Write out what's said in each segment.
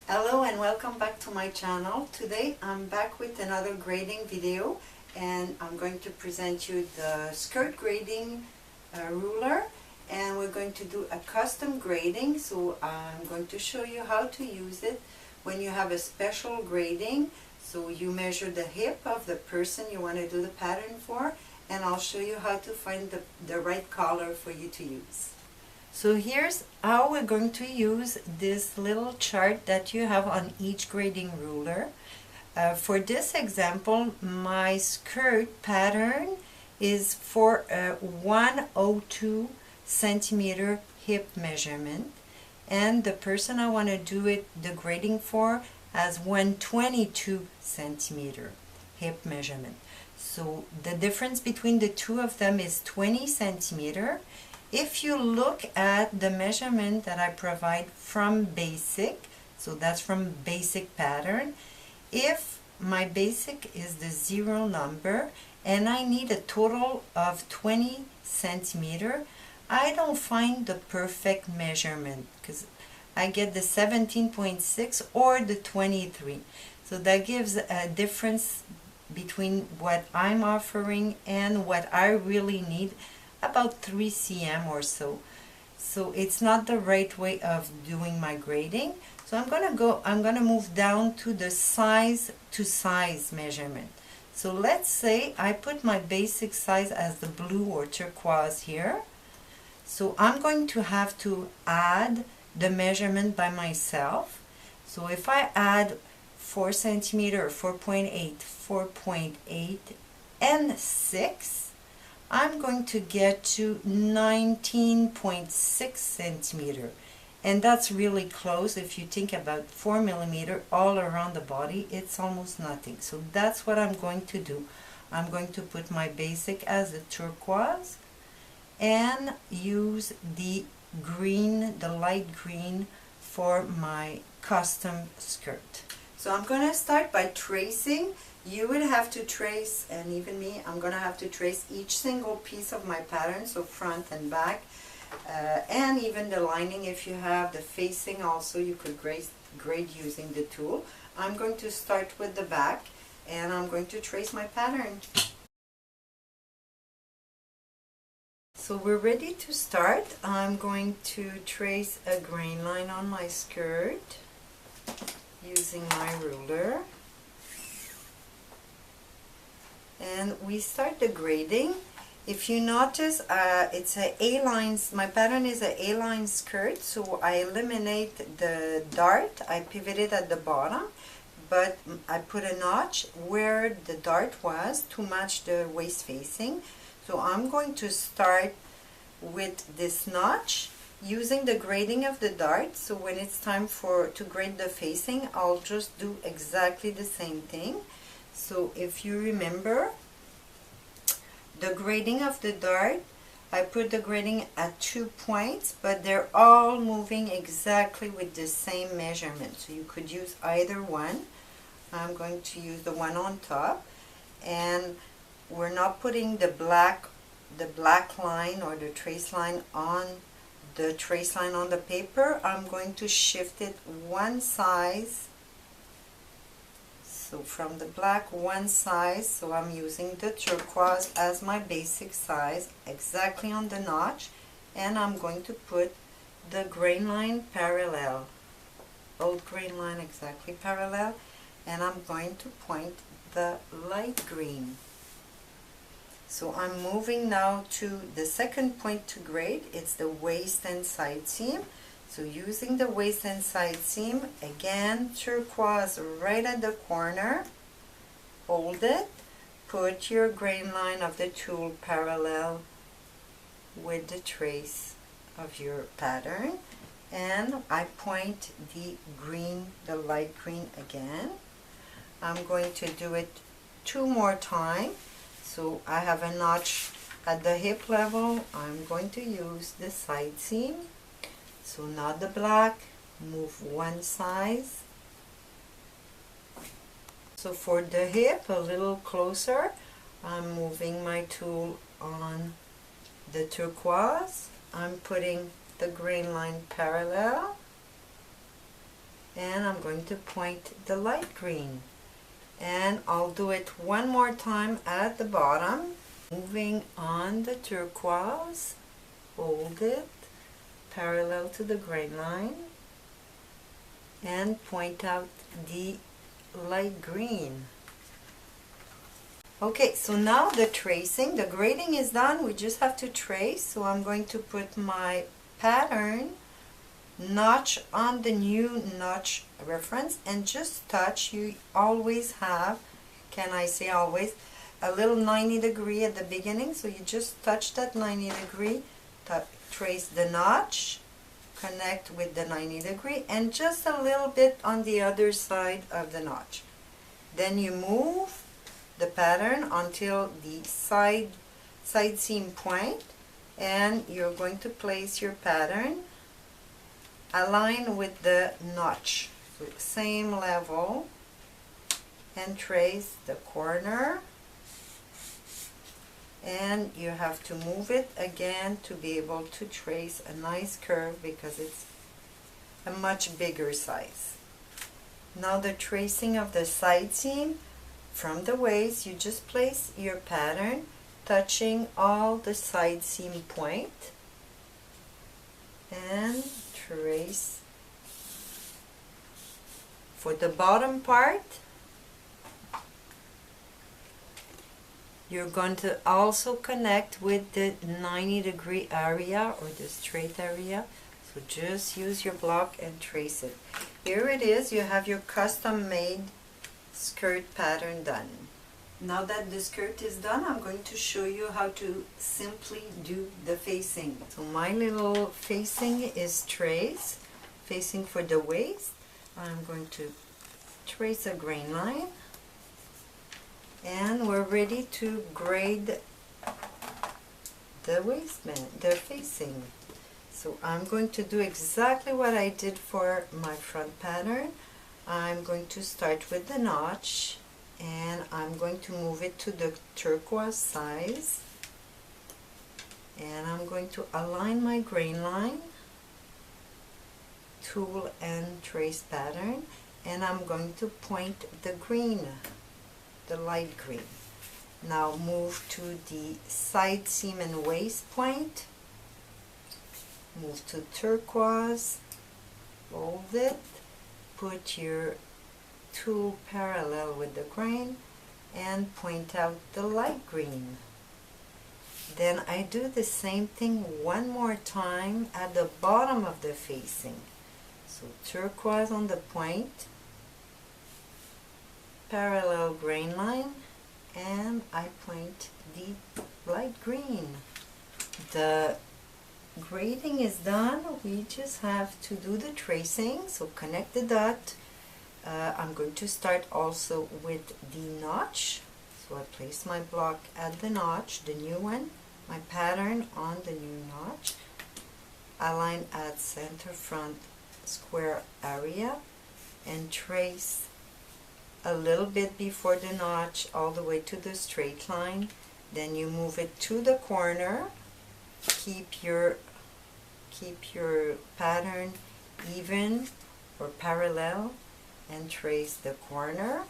Hello and welcome back to my channel. Today I'm back with another grading video, and I'm going to present you the skirt grading ruler, and we're going to do a custom grading. So I'm going to show you how to use it when you have a special grading. So you measure the hip of the person you want to do the pattern for, and I'll show you how to find the right color for you to use. So here's how we're going to use this little chart that you have on each grading ruler. For this example, my skirt pattern is for a 102 centimeter hip measurement, and the person I want to do the grading for has 122 centimeter hip measurement. So the difference between the two of them is 20 centimeter. If you look at the measurement that I provide from basic, so that's from basic pattern, if my basic is the 0 number and I need a total of 20 centimeter, I don't find the perfect measurement because I get the 17.6 or the 23. So that gives a difference between what I'm offering and what I really need, about 3 cm or so. So it's not the right way of doing my grading. So I'm gonna move down to the size to size measurement. So let's say I put my basic size as the blue or turquoise here. So I'm going to have to add the measurement by myself. So if I add 4 centimeter, 4.8, 4.8, and 6, I'm going to get to 19.6 centimeter, and that's really close. If you think about 4 millimeter all around the body, it's almost nothing. So that's what I'm going to do. I'm going to put my basic as a turquoise and use the green, the light green, for my custom skirt. So I'm going to start by tracing. You will have to trace, and even me, I'm going to have to trace each single piece of my pattern, so front and back, and even the lining. If you have the facing also, you could grade using the tool. I'm going to start with the back, and I'm going to trace my pattern. So we're ready to start. I'm going to trace a grain line on my skirt using my ruler. And we start the grading. If you notice, it's a A-line. My pattern is a A-line skirt, so I eliminate the dart. I pivot it at the bottom, but I put a notch where the dart was to match the waist facing. So I'm going to start with this notch using the grading of the dart. So when it's time to grade the facing, I'll just do exactly the same thing. So if you remember the grading of the dart, I put the grading at 2 points, but they're all moving exactly with the same measurement. So you could use either one. I'm going to use the one on top, and we're not putting the black line or the trace line on the trace line on the paper. I'm going to shift it one size. So from the black one size, so I'm using the turquoise as my basic size, exactly on the notch, and I'm going to put the grain line parallel, both grain line exactly parallel, and I'm going to point the light green. So I'm moving now to the second point to grade. It's the waist and side seam. So using the waist and side seam, again, turquoise right at the corner, hold it, put your grain line of the tool parallel with the trace of your pattern, and I point the green, the light green again. I'm going to do it 2 more times. So I have a notch at the hip level. I'm going to use the side seam. So not the black, move one size. So for the hip, a little closer, I'm moving my tool on the turquoise, I'm putting the grain line parallel, and I'm going to point the light green. And I'll do it one more time at the bottom, moving on the turquoise, hold it parallel to the grain line, and point out the light green. Okay, so now the tracing, the grading is done. We just have to trace. So I'm going to put my pattern notch on the new notch reference and just touch. You always have, can I say always, a little 90 degree at the beginning. So you just touch that 90 degree, trace the notch, connect with the 90 degree, and just a little bit on the other side of the notch. Then you move the pattern until the side seam point, and you're going to place your pattern align with the notch, so same level, and trace the corner, and you have to move it again to be able to trace a nice curve because it's a much bigger size. Now the tracing of the side seam. From the waist, you just place your pattern touching all the side seam point and trace. For the bottom part, you're going to also connect with the 90 degree area or the straight area. So just use your block and trace it. Here it is, you have your custom made skirt pattern done. Now that the skirt is done, I'm going to show you how to simply do the facing. So my little facing is trace, facing for the waist. I'm going to trace a grain line, and we're ready to grade the waistband, the facing. So I'm going to do exactly what I did for my front pattern. I'm going to start with the notch, and I'm going to move it to the turquoise size, and I'm going to align my grain line, tool and trace pattern, and I'm going to point the green, the light green. Now move to the side seam and waist point, move to turquoise, fold it, put your tool parallel with the grain and point out the light green. Then I do the same thing one more time at the bottom of the facing. So turquoise on the point, parallel grain line, and I point the light green. The grading is done. We just have to do the tracing, so connect the dot. I'm going to start also with the notch, so I place my block at the notch, the new one, my pattern on the new notch, align at center front square area, and trace a little bit before the notch all the way to the straight line. Then you move it to the corner, keep your pattern even or parallel, and trace the corner.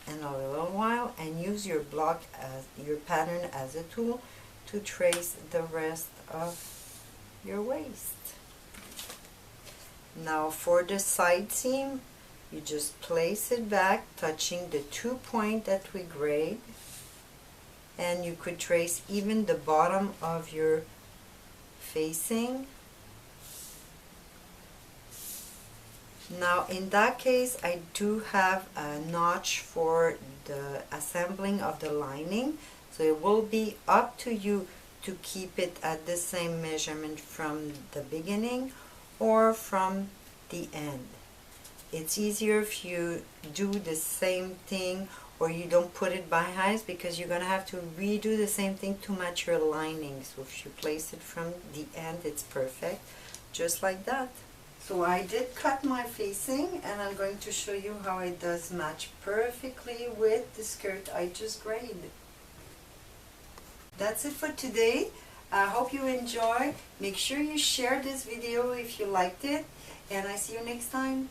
And a little while, and use your block as your pattern as a tool to trace the rest of your waist. Now for the side seam, you just place it back, touching the 2 points that we grade, and you could trace even the bottom of your facing. Now in that case, I do have a notch for the assembling of the lining, so it will be up to you to keep it at the same measurement from the beginning or from the end. It's easier if you do the same thing or you don't put it by eyes, because you're going to have to redo the same thing to match your lining. So if you place it from the end, it's perfect, just like that. So I did cut my facing, and I'm going to show you how it does match perfectly with the skirt I just graded. That's it for today. I hope you enjoy. Make sure you share this video if you liked it, and I see you next time.